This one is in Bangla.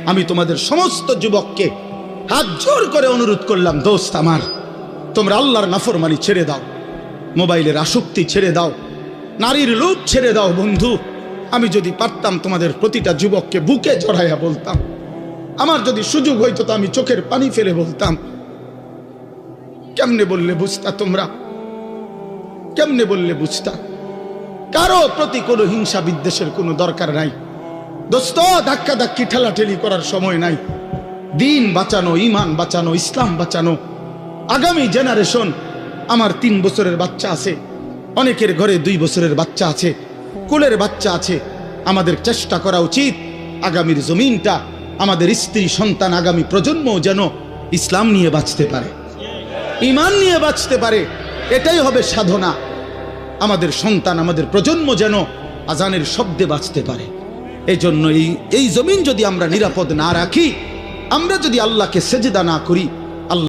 আমি তোমাদের সমস্ত যুবককে হাত জোর করে অনুরোধ করলাম, দোস্ত আমার, তোমরা আল্লাহর নাফরমানি ছেড়ে দাও, মোবাইলের আসক্তি ছেড়ে দাও, নারীর লোভ ছেড়ে দাও। বন্ধু, আমি যদি পারতাম তোমাদের প্রতিটা যুবককে বুকে জড়াইয়া বলতাম, আমার যদি সুযোগ হইতো তো আমি চোখের পানি ফেলে বলতাম। কেমনে বললে বুঝতা তোমরা? কেমনে বললে বুঝতা? কারো প্রতি কোনো হিংসা বিদ্বেষের কোনো দরকার নাই দোস্ত। ধাক্কা ধাক্কি ঠেলাঠেলি করার সময় নাই। দিন বাঁচানো, ইমান বাঁচানো, ইসলাম বাঁচানো, আগামী জেনারেশন। আমার 3 বছরের বাচ্চা আছে, অনেকের ঘরে 2 বছরের বাচ্চা আছে, কোলের বাচ্চা আছে। আমাদের চেষ্টা করা উচিত আগামীর জমিনটা, আমাদের স্ত্রী সন্তান, আগামী প্রজন্ম যেন ইসলাম নিয়ে বাঁচতে পারে, ইমান নিয়ে বাঁচতে পারে। এটাই হবে সাধনা। আমাদের সন্তান, আমাদের প্রজন্ম যেন আজানের শব্দে বাঁচতে পারে। এই জন্য এই জমিন যদি আমরা নিরাপদ না রাখি, আমরা যদি আল্লাহকে সেজদা না করি,